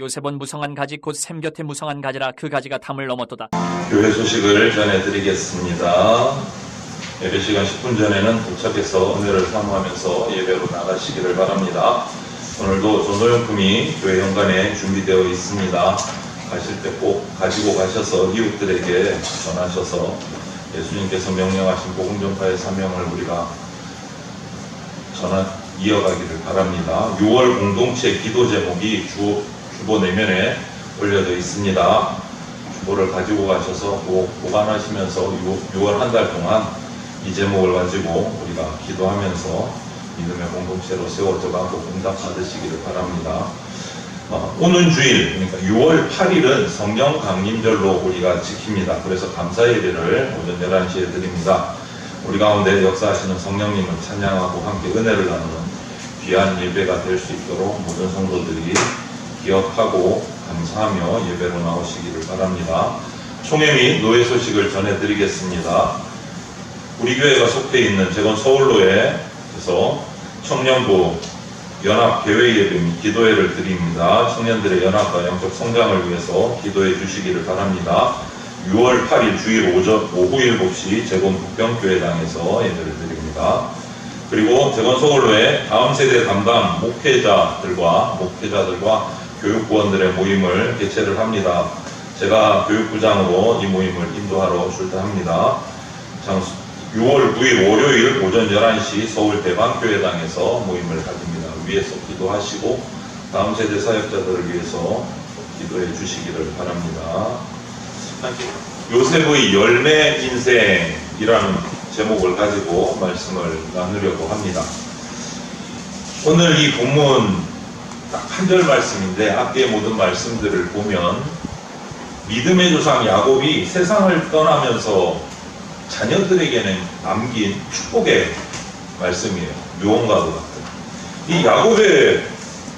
요셉은 무성한 가지 곧 샘 곁에 무성한 가지라 그 가지가 담을 넘었도다. 교회 소식을 전해드리겠습니다. 예배 시간 10분 전에는 도착해서 은혜를 사모하면서 예배로 나가시기를 바랍니다. 오늘도 전도용품이 교회 현관에 준비되어 있습니다. 가실 때 꼭 가지고 가셔서 이웃들에게 전하셔서 예수님께서 명령하신 복음 전파의 사명을 우리가 이어가기를 바랍니다. 6월 공동체 기도 제목이 주보 내면에 올려져 있습니다. 주보를 가지고 가셔서 보관하시면서 6월 한 달 동안 이 제목을 가지고 우리가 기도하면서 믿음의 공동체로 세워져가고 응답 받으시기를 바랍니다. 오는 주일, 그러니까 6월 8일은 성령 강림절로 우리가 지킵니다. 그래서 감사 예배를 오전 11시에 드립니다. 우리 가운데 역사하시는 성령님을 찬양하고 함께 은혜를 나누는 귀한 예배가 될 수 있도록 모든 성도들이 기억하고 감사하며 예배로 나오시기를 바랍니다. 총회 및 노예 소식을 전해드리겠습니다. 우리 교회가 속해 있는 재건 서울로에서 청년부 연합 개회 예배 및 기도회를 드립니다. 청년들의 연합과 영적 성장을 위해서 기도해 주시기를 바랍니다. 6월 8일 주일 오후 7시 재건 북경교회당에서 예배를 드립니다. 그리고 재건 서울로의 다음 세대 담당 목회자들과 교육부원들의 모임을 개최를 합니다. 제가 교육부장으로 이 모임을 인도하러 출동합니다. 6월 9일 월요일 오전 11시 서울 대방교회당에서 모임을 가집니다. 위에서 기도하시고 다음 세대 사역자들을 위해서 기도해 주시기를 바랍니다. 요셉의 열매 인생이라는 제목을 가지고 말씀을 나누려고 합니다. 오늘 이 본문 딱 한 절 말씀인데 앞뒤의 모든 말씀들을 보면 믿음의 조상 야곱이 세상을 떠나면서 자녀들에게는 남긴 축복의 말씀이에요. 묘원과도 같은. 이 야곱의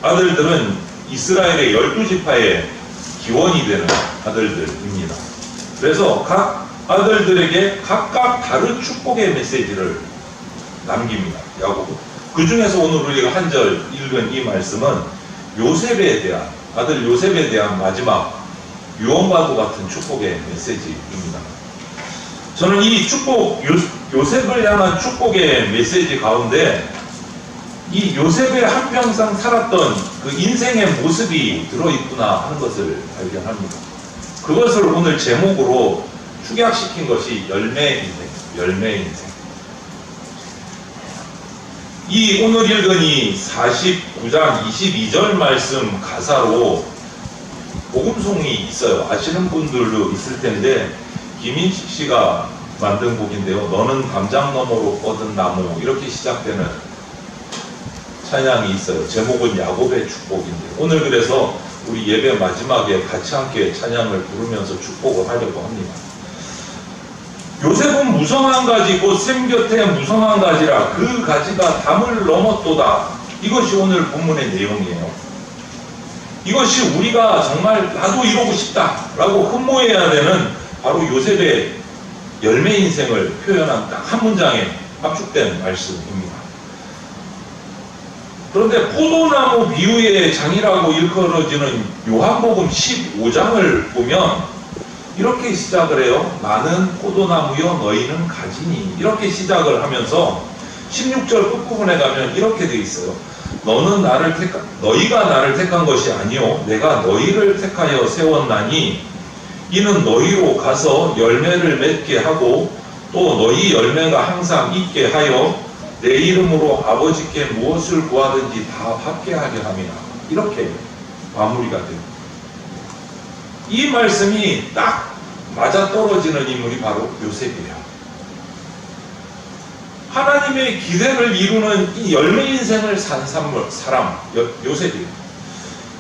아들들은 이스라엘의 12지파의 기원이 되는 아들들입니다. 그래서 각 아들들에게 각각 다른 축복의 메시지를 남깁니다. 야곱은. 그 중에서 오늘 우리가 한 절 읽은 이 말씀은 요셉에 대한, 아들 요셉에 대한 마지막 유언과도 같은 축복의 메시지입니다. 저는 이 축복, 요셉을 향한 축복의 메시지 가운데 이 요셉의 한평생 살았던 그 인생의 모습이 들어있구나 하는 것을 발견합니다. 그것을 오늘 제목으로 축약시킨 것이 열매 인생. 이 오늘 읽은 이 49장 22절 말씀 가사로 복음송이 있어요. 아시는 분들도 있을 텐데 김인식 씨가 만든 곡인데요. 너는 담장 너머로 뻗은 나무, 이렇게 시작되는 찬양이 있어요. 제목은 야곱의 축복인데 오늘 그래서 우리 예배 마지막에 같이 함께 찬양을 부르면서 축복을 하려고 합니다. 요셉은 무성한 가지 곧 샘 곁에 무성한 가지라 그 가지가 담을 넘었도다. 이것이 오늘 본문의 내용이에요. 이것이 우리가 정말 나도 이루고 싶다라고 흠모해야 되는 바로 요셉의 열매 인생을 표현한 딱 한 문장에 압축된 말씀입니다. 그런데 포도나무 비유의 장이라고 일컬어지는 요한복음 15장을 보면 이렇게 시작을 해요. 나는 포도나무여 너희는 가지니, 이렇게 시작을 하면서 16절 끝부분에 가면 이렇게 되어 있어요. 너희가 나를 택한 것이 아니요 내가 너희를 택하여 세웠나니 이는 너희로 가서 열매를 맺게 하고 또 너희 열매가 항상 있게 하여 내 이름으로 아버지께 무엇을 구하든지 다 받게 하게 함이라. 이렇게 마무리가 됩니다. 이 말씀이 딱 맞아떨어지는 인물이 바로 요셉이에요. 하나님의 기대를 이루는 이 열매 인생을 산 사람 요셉이에요.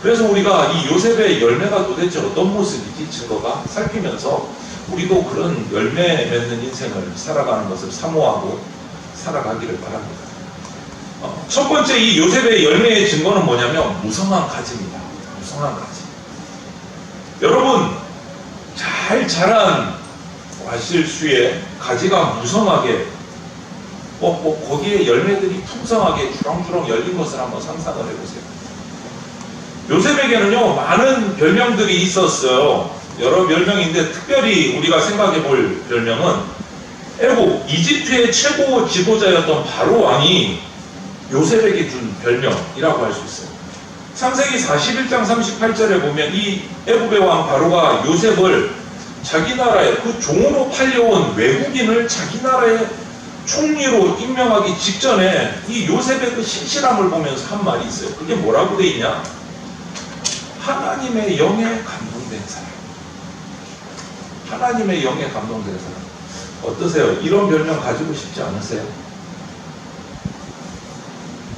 그래서 우리가 이 요셉의 열매가 도대체 어떤 모습이지 증거가 살피면서 우리도 그런 열매 맺는 인생을 살아가는 것을 사모하고 살아가기를 바랍니다. 첫 번째 이 요셉의 열매의 증거는 뭐냐면 무성한 가지입니다. 무성한 가지. 여러분 잘 자란 과실수에 가지가 무성하게 거기에 열매들이 풍성하게 주렁주렁 열린 것을 한번 상상을 해보세요. 요셉에게는요, 많은 별명들이 있었어요. 여러 별명인데 특별히 우리가 생각해 볼 별명은 애국, 이집트의 최고 지도자였던 바로 왕이 요셉에게 준 별명이라고 할 수 있어요. 창세기 41장 38절에 보면 이 애국의 왕 바로가 요셉을 자기 나라에 그 종으로 팔려온 외국인을 자기 나라의 총리로 임명하기 직전에 이 요셉의 그 신실함을 보면서 한 말이 있어요. 그게 뭐라고 돼 있냐? 하나님의 영에 감동된 사람. 하나님의 영에 감동된 사람. 어떠세요? 이런 별명 가지고 싶지 않으세요?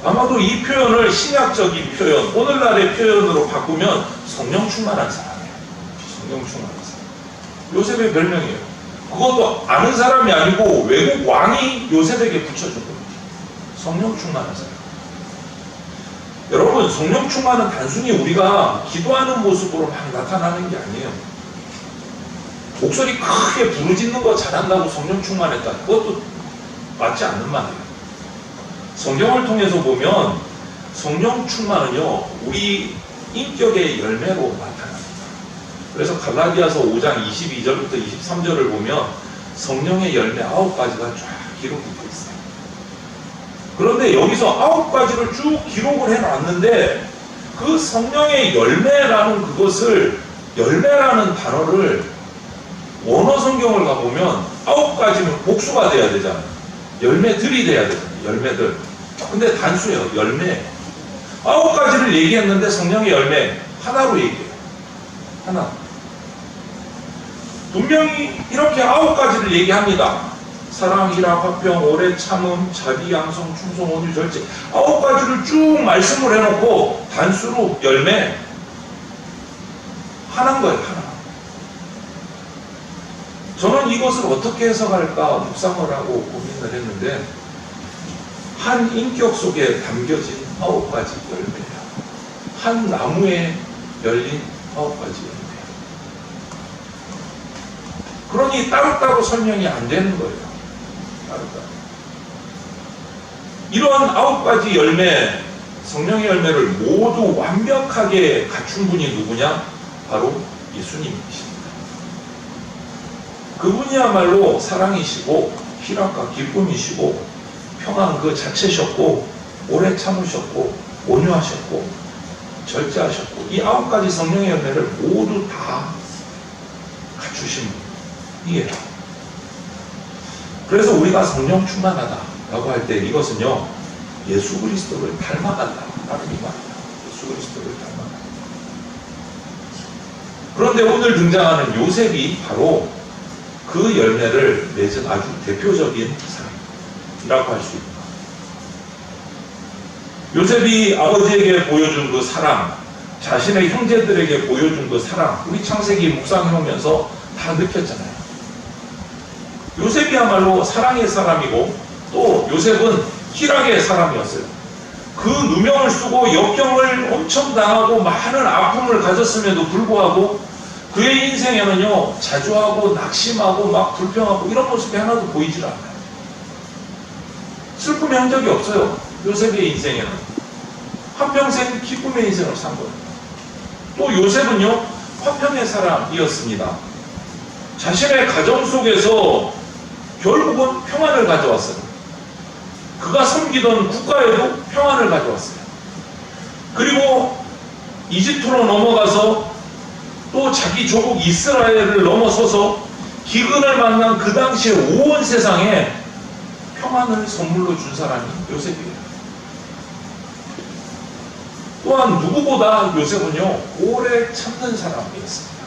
아마도 이 표현을 신약적인 표현, 오늘날의 표현으로 바꾸면 성령 충만한 사람이에요. 성령 충만한 사람. 요셉의 별명이에요. 그것도 아는 사람이 아니고 외국 왕이 요셉에게 붙여준 겁니다. 성령 충만한 사람. 여러분, 성령 충만은 단순히 우리가 기도하는 모습으로 막 나타나는 게 아니에요. 목소리 크게 부르짖는 거 잘한다고 성령 충만했다. 그것도 맞지 않는 말이에요. 성경을 통해서 보면 성령 충만은요, 우리 인격의 열매로 나타납니다. 그래서 갈라디아서 5장 22절부터 23절을 보면 성령의 열매 9가지가 쫙 기록되어 있어요. 그런데 여기서 9가지를 쭉 기록을 해놨는데 그 성령의 열매라는 그것을, 열매라는 단어를 원어 성경을 가보면 9가지는 복수가 돼야 되잖아요. 열매들이 돼야 되잖아요. 열매들. 근데 단수예요. 열매. 9가지를 얘기했는데 성령의 열매 하나로 얘기해요. 하나. 분명히 이렇게 9가지를 얘기합니다. 사랑, 희락, 화평, 오래 참음, 자비, 양성, 충성, 온유, 절제. 9가지를 쭉 말씀을 해놓고 단수로 열매 하나인 거예요. 하나. 저는 이것을 어떻게 해석할까 묵상을 하고 고민을 했는데 한 인격 속에 담겨진 9가지 열매예요. 한 나무에 열린 9가지 열매예요. 그러니 따로따로 설명이 안 되는 거예요. 따로따로. 이러한 9가지 열매, 성령의 열매를 모두 완벽하게 갖춘 분이 누구냐? 바로 예수님이십니다. 그분이야말로 사랑이시고 희락과 기쁨이시고 평안 그 자체셨고 오래 참으셨고 온유하셨고 절제하셨고 이 9가지 성령의 열매를 모두 다 갖추신 분이에요. 그래서 우리가 성령 충만하다라고 할 때 이것은요, 예수 그리스도를 닮아간다라는 이 말이에요. 예수 그리스도를 닮아간다. 그런데 오늘 등장하는 요셉이 바로 그 열매를 맺은 아주 대표적인 사람이라고 할 수 있다. 요셉이 아버지에게 보여준 그 사랑, 자신의 형제들에게 보여준 그 사랑, 우리 창세기 묵상해오면서 다 느꼈잖아요. 요셉이야말로 사랑의 사람이고 또 요셉은 희락의 사람이었어요. 그 누명을 쓰고 역경을 엄청 당하고 많은 아픔을 가졌음에도 불구하고 그의 인생에는요, 자주하고 낙심하고 막 불평하고 이런 모습이 하나도 보이질 않아요. 슬픔의 흔적이 없어요. 요셉의 인생에는. 한평생 기쁨의 인생을 산 거예요. 또 요셉은요, 화평의 사람이었습니다. 자신의 가정 속에서 결국은 평안을 가져왔어요. 그가 섬기던 국가에도 평안을 가져왔어요. 그리고 이집트로 넘어가서 또 자기 조국 이스라엘을 넘어서서 기근을 만난 그 당시에 온 세상에 평안을 선물로 준 사람이 요셉이에요. 또한 누구보다 요셉은요, 오래 참는 사람이었습니다.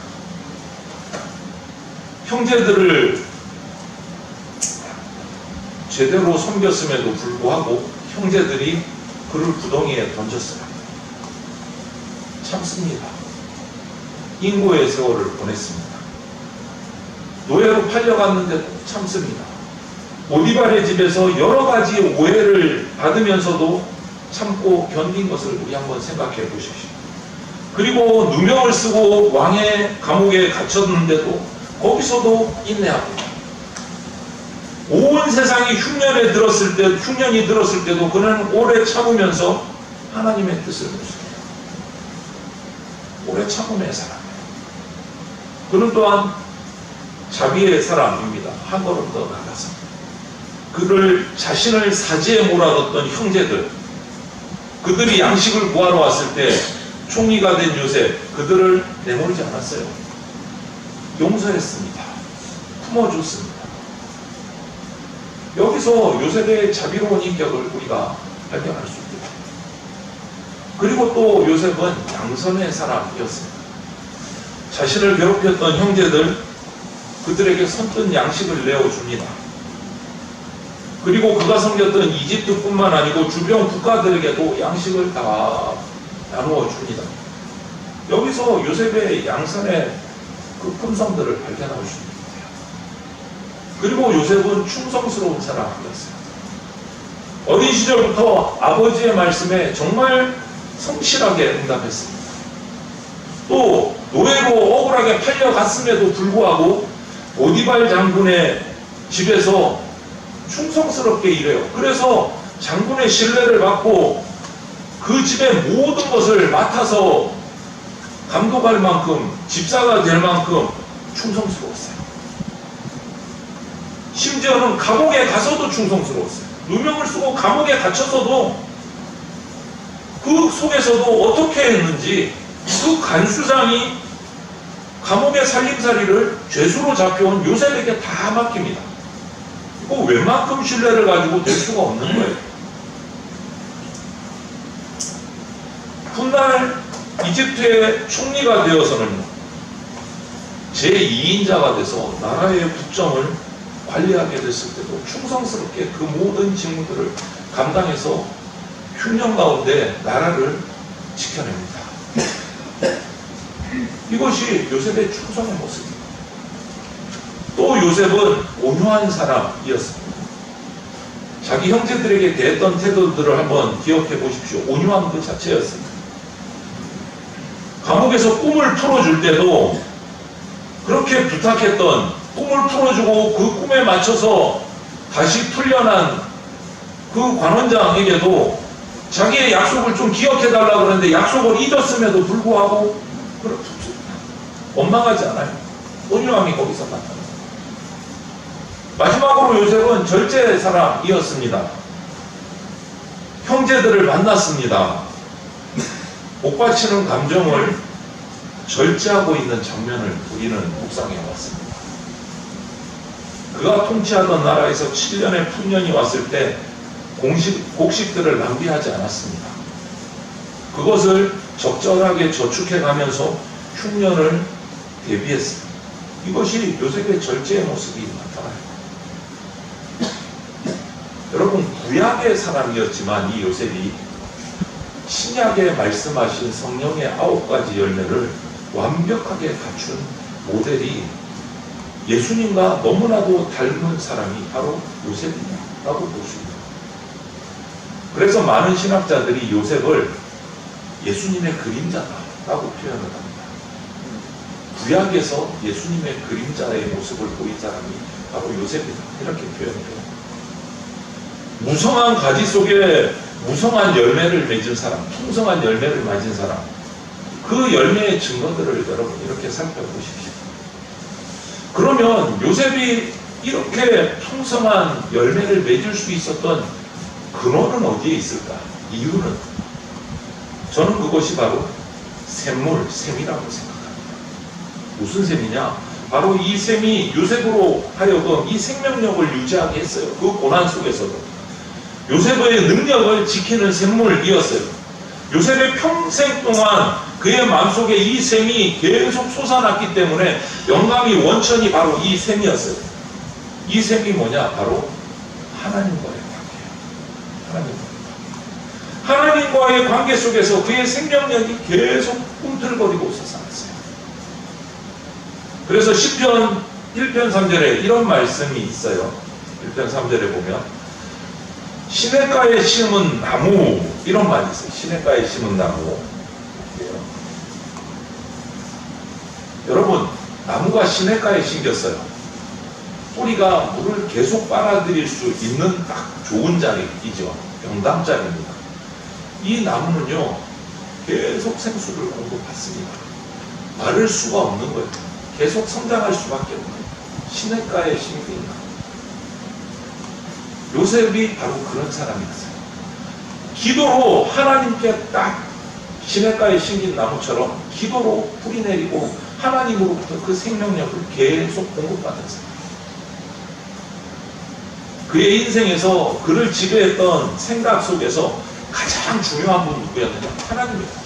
형제들을 제대로 섬겼음에도 불구하고 형제들이 그를 구덩이에 던졌어요. 참습니다. 인고의 세월을 보냈습니다. 노예로 팔려갔는데 참습니다. 보디발의 집에서 여러 가지 오해를 받으면서도 참고 견딘 것을 우리 한번 생각해 보십시오. 그리고 누명을 쓰고 왕의 감옥에 갇혔는데도 거기서도 인내합니다. 온 세상이 흉년이 들었을 때도 그는 오래 참으면서 하나님의 뜻을 묻습니다. 오래 참음의 사람이에요. 그는 또한 자비의 사람입니다. 한 걸음 더 나가서 그를 자신을 사지에 몰아넣었던 형제들, 그들이 양식을 구하러 왔을 때 총리가 된 요셉, 그들을 내모르지 않았어요. 용서했습니다. 품어줬습니다. 여기서 요셉의 자비로운 인격을 우리가 발견할 수 있습니다. 그리고 또 요셉은 양선의 사람이었습니다. 자신을 괴롭혔던 형제들, 그들에게 선뜻 양식을 내어줍니다. 그리고 그가 섬겼던 이집트뿐만 아니고 주변 국가들에게도 양식을 다 나누어 줍니다. 여기서 요셉의 양선의 그 품성들을 발견할 수 있습니다. 그리고 요셉은 충성스러운 사람이었어요. 어린 시절부터 아버지의 말씀에 정말 성실하게 응답했습니다. 또 노예로 억울하게 팔려갔음에도 불구하고 보디발 장군의 집에서 충성스럽게 일해요. 그래서 장군의 신뢰를 받고 그 집의 모든 것을 맡아서 감독할 만큼, 집사가 될 만큼 충성스러웠어요. 심지어는 감옥에 가서도 충성스러웠어요. 누명을 쓰고 감옥에 갇혀서도 그 속에서도 어떻게 했는지 그 간수장이 감옥의 살림살이를 죄수로 잡혀온 요셉에게 다 맡깁니다. 그 웬만큼 신뢰를 가지고 될 수가 없는 거예요. 훗날 이집트의 총리가 되어서는 제2인자가 돼서 나라의 국정을 관리하게 됐을 때도 충성스럽게 그 모든 직무들을 감당해서 흉년 가운데 나라를 지켜냅니다. 이것이 요셉의 충성의 모습입니다. 또 요셉은 온유한 사람이었습니다. 자기 형제들에게 대했던 태도들을 한번 기억해 보십시오. 온유한 그 자체였습니다. 감옥에서 꿈을 풀어줄 때도 그렇게 부탁했던 꿈을 풀어주고 그 꿈에 맞춰서 다시 풀려난 그 관원장에게도 자기의 약속을 좀 기억해달라고 그러는데 약속을 잊었음에도 불구하고 원망하지 않아요. 온유함이 거기서 나타납니다. 마지막으로 요셉은 절제 사람이었습니다. 형제들을 만났습니다. 복받치는 감정을 절제하고 있는 장면을 우리는 묵상해 왔습니다. 그가 통치하던 나라에서 7년의 풍년이 왔을 때 곡식들을 낭비하지 않았습니다. 그것을 적절하게 저축해 가면서 흉년을 대비했습니다. 이것이 요셉의 절제의 모습이 나타나요. 여러분, 구약의 사람이었지만 이 요셉이 신약에 말씀하신 성령의 9가지 열매를 완벽하게 갖춘 모델이 예수님과 너무나도 닮은 사람이 바로 요셉이라고 볼 수 있습니다. 그래서 많은 신학자들이 요셉을 예수님의 그림자다라고 표현을 합니다. 구약에서 예수님의 그림자의 모습을 보인 사람이 바로 요셉이다, 이렇게 표현해요. 무성한 가지 속에 무성한 열매를 맺은 사람, 풍성한 열매를 맺은 사람, 그 열매의 증거들을 여러분 이렇게 살펴보십시오. 그러면 요셉이 이렇게 풍성한 열매를 맺을 수 있었던 근원은 어디에 있을까? 이유는 저는 그것이 바로 샘이라고 생각합니다. 무슨 셈이냐? 바로 이 셈이 요셉으로 하여금 이 생명력을 유지하게 했어요. 그 고난 속에서도. 요셉의 능력을 지키는 샘물이었어요. 요셉의 평생 동안 그의 마음속에 이 샘이 계속 솟아났기 때문에 영감이 원천이 바로 이 샘이었어요. 이 샘이 뭐냐? 바로 하나님과의 관계예요. 하나님과의 관계 속에서 그의 생명력이 계속 꿈틀거리고 솟아났어요. 그래서 시편 1편 3절에 이런 말씀이 있어요. 1편 3절에 보면 시냇가에 심은 나무, 이런 말이 있어요. 시냇가에 심은 나무. 여러분, 나무가 시냇가에 심겼어요. 뿌리가 물을 계속 빨아들일 수 있는 딱 좋은 자리이죠. 명당자리입니다. 이 나무는요, 계속 생수를 공급받습니다. 마를 수가 없는 거예요. 계속 성장할 수밖에 없는 거예요. 시냇가에 심긴 나무. 요셉이 바로 그런 사람이었어요. 기도로 하나님께 딱 시냇가에 심긴 나무처럼 기도로 뿌리 내리고 하나님으로부터 그 생명력을 계속 공급받았어요. 그의 인생에서 그를 지배했던 생각 속에서 가장 중요한 분은 누구였느냐? 하나님이었어요.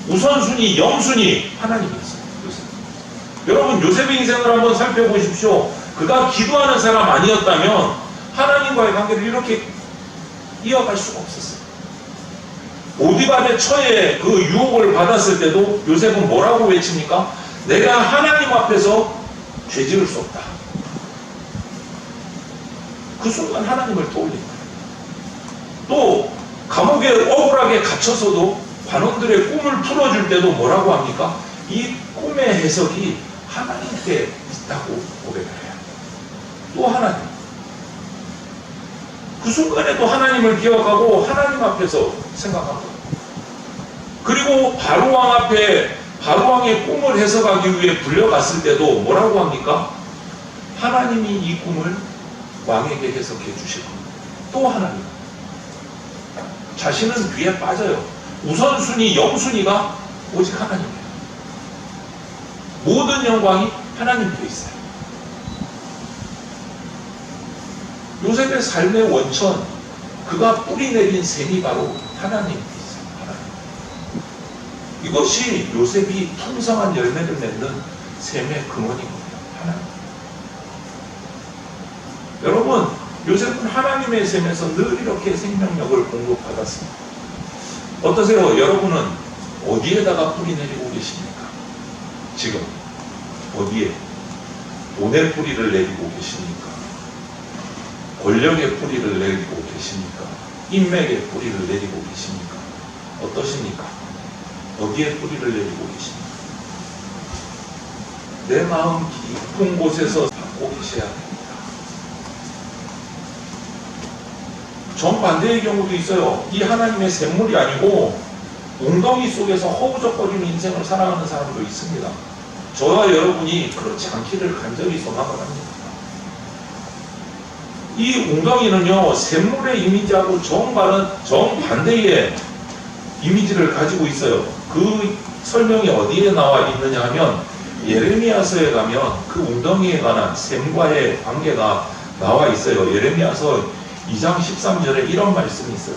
우선순위, 영순위 하나님이었어요. 요셉. 여러분 요셉의 인생을 한번 살펴보십시오. 그가 기도하는 사람 아니었다면 하나님과의 관계를 이렇게 이어갈 수가 없었어요. 보디발의 처에 그 유혹을 받았을 때도 요셉은 뭐라고 외칩니까? 내가 하나님 앞에서 죄 지을 수 없다. 그 순간 하나님을 떠올립니다. 또 감옥에 억울하게 갇혀서도 관원들의 꿈을 풀어줄 때도 뭐라고 합니까? 이 꿈의 해석이 하나님께 있다고 고백을 해요. 또 하나님. 그 순간에도 하나님을 기억하고 하나님 앞에서 생각한 거예요. 그리고 바로왕 앞에 바로왕의 꿈을 해석하기 위해 불려갔을 때도 뭐라고 합니까? 하나님이 이 꿈을 왕에게 해석해 주실 겁니다. 또 하나님. 자신은 뒤에 빠져요. 우선순위, 영순위가 오직 하나님이에요. 모든 영광이 하나님께 있어요. 요셉의 삶의 원천, 그가 뿌리 내린 셈이 바로 하나님께 있어요. 하나님. 이것이 요셉이 풍성한 열매를 맺는 셈의 근원인 거예요. 하나님. 여러분, 요셉은 하나님의 셈에서 늘 이렇게 생명력을 공급받았습니다. 어떠세요? 여러분은 어디에다가 뿌리 내리고 계십니까? 지금 어디에? 돈의 뿌리를 내리고 계십니까? 권력의 뿌리를 내리고 계십니까? 인맥의 뿌리를 내리고 계십니까? 어떠십니까? 어디에 뿌리를 내리고 계십니까? 내 마음 깊은 곳에서 받고 계셔야 합니다. 정반대의 경우도 있어요. 이 하나님의 샘물이 아니고 웅덩이 속에서 허우적거리는 인생을 살아가는 사람도 있습니다. 저와 여러분이 그렇지 않기를 간절히 소망을 합니다. 이 웅덩이는요, 샘물의 이미지하고 정반대의 이미지를 가지고 있어요. 그 설명이 어디에 나와 있느냐 하면 예레미야서에 가면 그 웅덩이에 관한 샘과의 관계가 나와 있어요. 예레미야서 2장 13절에 이런 말씀이 있어요.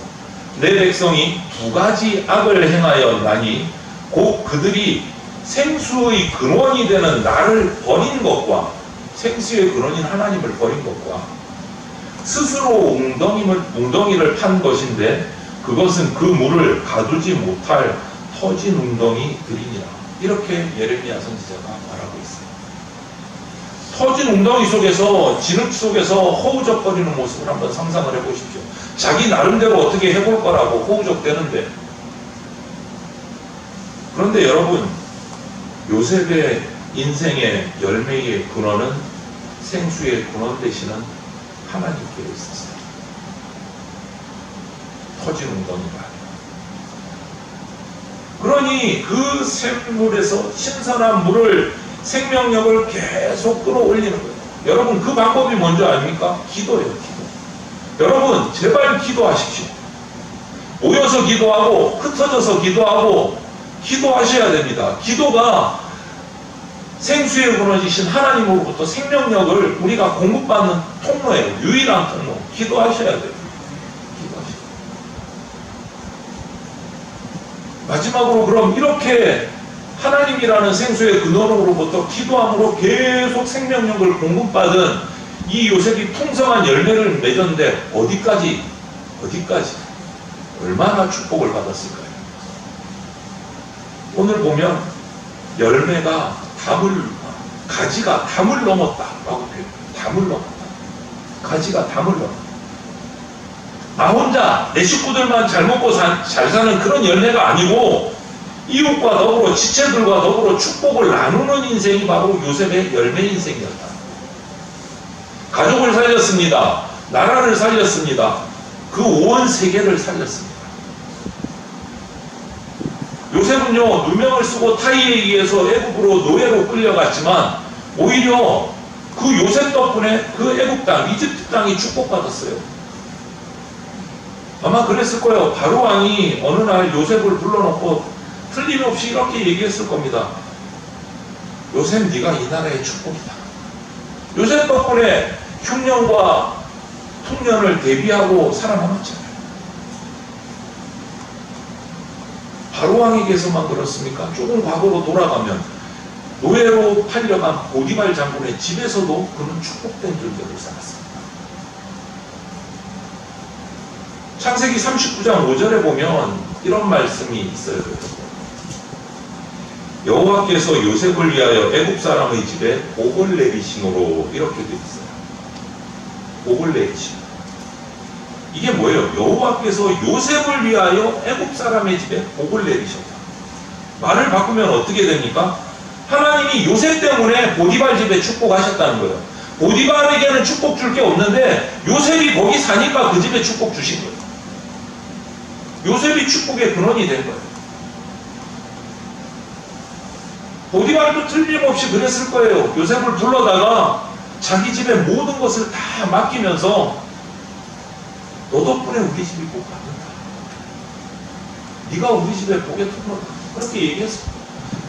내 백성이 두 가지 악을 행하여 나니 곧 그들이 생수의 근원이 되는 나를 버린 것과 생수의 근원인 하나님을 버린 것과 스스로 웅덩이를 판 것인데 그것은 그 물을 가두지 못할 터진 웅덩이들이니라. 이렇게 예레미야 선지자가 말하고 있어요. 터진 웅덩이 속에서 진흙 속에서 허우적거리는 모습을 한번 상상을 해보십시오. 자기 나름대로 어떻게 해볼 거라고 허우적대는데, 그런데 여러분, 요셉의 인생의 열매의 근원은 생수의 근원 되시는 하나님께 있었어요. 터진 웅덩이가 아니라. 그러니 그 샘물에서 신선한 물을, 생명력을 계속 끌어올리는 거예요. 여러분, 그 방법이 뭔지 아닙니까? 기도예요. 기도. 여러분, 제발 기도하십시오. 모여서 기도하고 흩어져서 기도하고 기도하셔야 됩니다. 기도가 생수의 근원이신 하나님으로부터 생명력을 우리가 공급받는 통로예요. 유일한 통로. 기도하셔야 돼요. 기도하셔야 돼요. 마지막으로 그럼 이렇게 하나님이라는 생수의 근원으로부터 기도함으로 계속 생명력을 공급받은 이 요셉이 풍성한 열매를 맺었는데 어디까지 얼마나 축복을 받았을까요? 오늘 보면 열매가 가지가 담을 넘었다라고 표현해요. 담을 넘었다. 가지가 담을 넘었다. 나 혼자 내 식구들만 잘 먹고 잘 사는 그런 열매가 아니고 이웃과 더불어 지체들과 더불어 축복을 나누는 인생이 바로 요셉의 열매 인생이었다. 가족을 살렸습니다. 나라를 살렸습니다. 그 온 세계를 살렸습니다. 요셉은요, 누명을 쓰고 타이에 의해서 애굽으로 노예로 끌려갔지만 오히려 그 요셉 덕분에 그 애굽 땅, 이집트 땅이 축복받았어요. 아마 그랬을 거예요. 바로 왕이 어느 날 요셉을 불러놓고 틀림없이 이렇게 얘기했을 겁니다. 요셉, 네가 이 나라의 축복이다. 요셉 덕분에 흉년과 풍년을 대비하고 살아남았잖아요. 바로 왕에게서만 그렇습니까? 조금 과거로 돌아가면 노예로 팔려간 보디발 장군의 집에서도 그는 축복된 존재로 살았습니다. 창세기 39장 5절에 보면 이런 말씀이 있어요. 여호와께서 요셉을 위하여 애굽 사람의 집에 복을 내리심으로 이렇게 되어 있어요. 복을 내리심. 이게 뭐예요? 여호와께서 요셉을 위하여 애굽 사람의 집에 복을 내리셨다. 말을 바꾸면 어떻게 됩니까? 하나님이 요셉 때문에 보디발 집에 축복하셨다는 거예요. 보디발에게는 축복 줄 게 없는데 요셉이 거기 사니까 그 집에 축복 주신 거예요. 요셉이 축복의 근원이 된 거예요. 보디발도 틀림없이 그랬을 거예요. 요셉을 불러다가 자기 집의 모든 것을 다 맡기면서 너 덕분에 우리 집이 복 받는다. 네가 우리 집에 복의 통로다. 그렇게 얘기했어.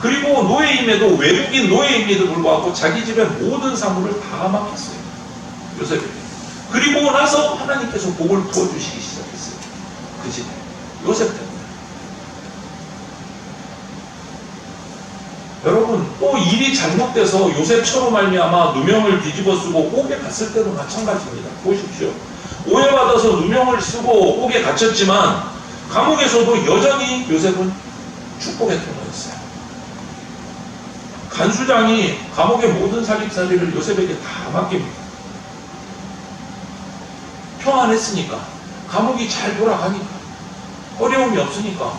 그리고 노예임에도 외국인 노예임에도 불구하고 자기 집의 모든 사물을 다 맡겼어요. 요셉에게. 그리고 나서 하나님께서 복을 부어주시기 시작했어요. 그 집에. 요셉 때문에. 여러분, 또 일이 잘못돼서 요셉처럼 말미암아 누명을 뒤집어 쓰고 옥에 갔을 때도 마찬가지입니다. 보십시오. 오해받아서 누명을 쓰고 옥에 갇혔지만 감옥에서도 여전히 요셉은 축복의 통로였어요. 간수장이 감옥의 모든 살림살이를 요셉에게 다 맡깁니다. 평안했으니까, 감옥이 잘 돌아가니까, 어려움이 없으니까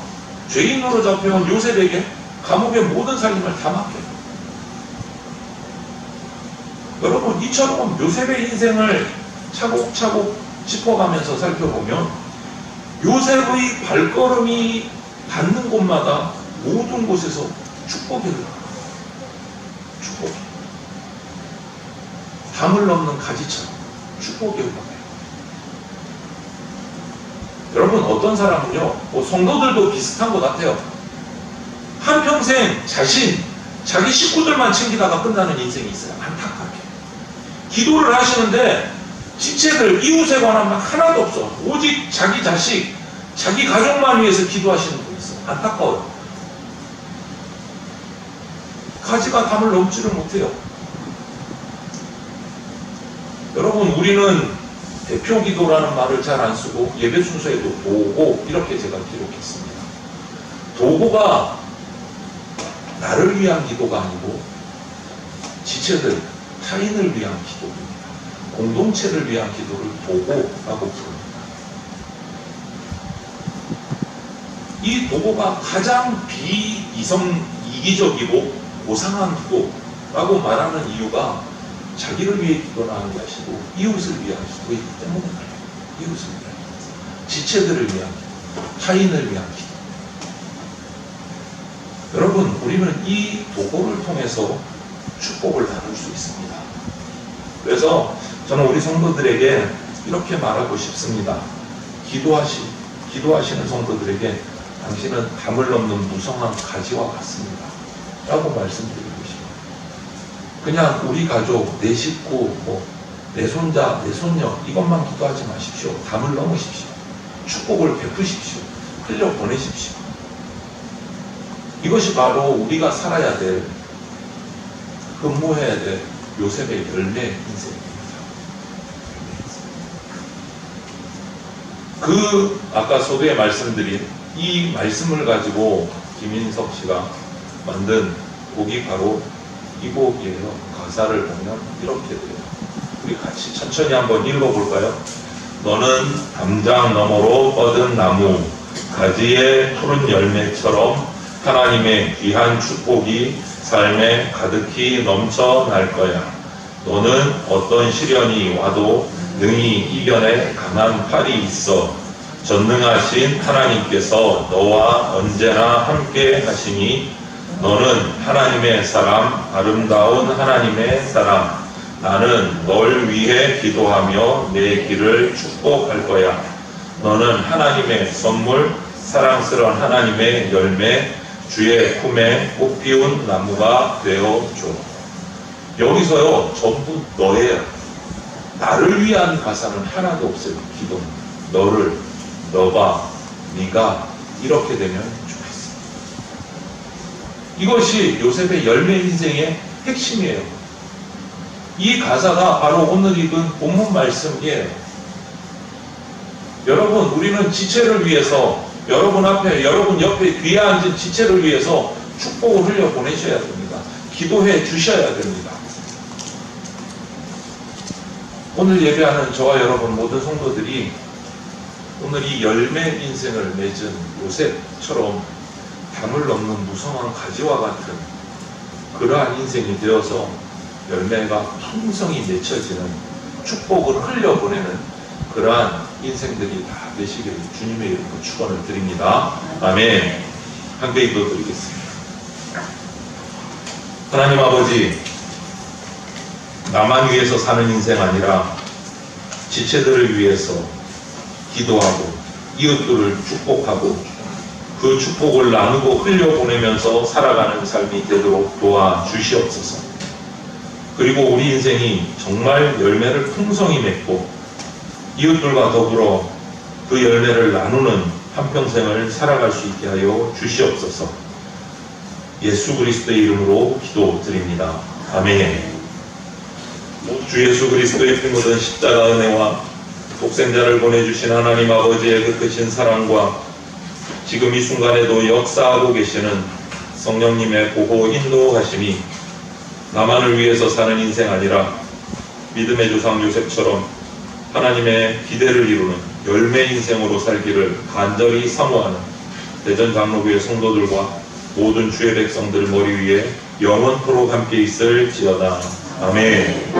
죄인으로 잡혀온 요셉에게 감옥의 모든 살림을 다 맡겨요. 여러분, 이처럼 요셉의 인생을 차곡차곡 짚어가면서 살펴보면 요셉의 발걸음이 닿는 곳마다 모든 곳에서 축복이 흘러가요. 축복이. 담을 넘는 가지처럼 축복이 흘러가요. 여러분, 어떤 사람은요, 성도들도 비슷한 것 같아요. 한평생 자기 식구들만 챙기다가 끝나는 인생이 있어요. 안타깝게. 기도를 하시는데 지체들, 이웃에 관한 말 하나도 없어. 오직 자기 자식, 자기 가족만 위해서 기도하시는 분이 있어요. 안타까워요. 가지가 담을 넘지를 못해요. 여러분, 우리는 대표 기도라는 말을 잘 안 쓰고 예배 순서에도 도고 이렇게 제가 기록했습니다. 도고가 나를 위한 기도가 아니고 지체들, 타인을 위한 기도입니다. 공동체를 위한 기도를 도고라고 부릅니다. 이 도고가 가장 이기적이고 고상한 기도라고 말하는 이유가 자기를 위해 기도하는 게 아니고 이웃을 위한 기도이기 때문에 그래요. 이웃을 위한 기도, 지체들을 위한 기도, 타인을 위한 기도. 여러분, 우리는 이 도고를 통해서 축복을 나눌 수 있습니다. 그래서 저는 우리 성도들에게 이렇게 말하고 싶습니다. 기도하시는 성도들에게 당신은 담을 넘는 무성한 가지와 같습니다. 라고 말씀드리고 싶어요. 그냥 우리 가족, 내 식구, 내 손자, 내 손녀 이것만 기도하지 마십시오. 담을 넘으십시오. 축복을 베푸십시오. 흘려보내십시오. 이것이 바로 우리가 살아야 될, 근무해야 될 요셉의 열매 인생입니다. 아까 서두에 말씀드린 이 말씀을 가지고 김인석 씨가 만든 곡이 바로 이 곡이에요. 가사를 보면 이렇게 돼요. 우리 같이 천천히 한번 읽어볼까요? 너는 담장 너머로 뻗은 나무, 가지의 푸른 열매처럼 하나님의 귀한 축복이 삶에 가득히 넘쳐날 거야. 너는 어떤 시련이 와도 능히 이겨낼 강한 팔이 있어. 전능하신 하나님께서 너와 언제나 함께 하시니 너는 하나님의 사람, 아름다운 하나님의 사람. 나는 널 위해 기도하며 내 길을 축복할 거야. 너는 하나님의 선물, 사랑스러운 하나님의 열매, 주의 품에 꽃 피운 나무가 되어줘. 여기서요, 전부 너예요. 나를 위한 가사는 하나도 없어요. 기도. 너를, 너가, 네가 이렇게 되면 좋겠어. 이것이 요셉의 열매 인생의 핵심이에요. 이 가사가 바로 오늘 읽은 본문 말씀이에요. 여러분, 우리는 지체를 위해서, 여러분 앞에, 여러분 옆에 뒤에 앉은 지체를 위해서 축복을 흘려 보내셔야 됩니다. 기도해 주셔야 됩니다. 오늘 예배하는 저와 여러분 모든 성도들이 오늘 이 열매 인생을 맺은 요셉처럼 담을 넘는 무성한 가지와 같은 그러한 인생이 되어서 열매가 풍성히 맺혀지는 축복을 흘려보내는 그러한 인생들이 다 되시기를 주님의 이름으로 축원을 드립니다. 아멘. 함께 기도드리겠습니다. 하나님 아버지, 나만 위해서 사는 인생 아니라 지체들을 위해서 기도하고 이웃들을 축복하고 그 축복을 나누고 흘려보내면서 살아가는 삶이 되도록 도와주시옵소서. 그리고 우리 인생이 정말 열매를 풍성히 맺고 이웃들과 더불어 그 열매를 나누는 한평생을 살아갈 수 있게 하여 주시옵소서. 예수 그리스도의 이름으로 기도드립니다. 아멘. 주 예수 그리스도의 피 묻은 십자가 은혜와 독생자를 보내주신 하나님 아버지의 그 크신 사랑과 지금 이 순간에도 역사하고 계시는 성령님의 보호 인도하심이 나만을 위해서 사는 인생 아니라 믿음의 조상 요셉처럼 하나님의 기대를 이루는 열매 인생으로 살기를 간절히 사모하는 대전 장로교회 성도들과 모든 주의 백성들 머리 위에 영원토록 함께 있을지어다. 아멘.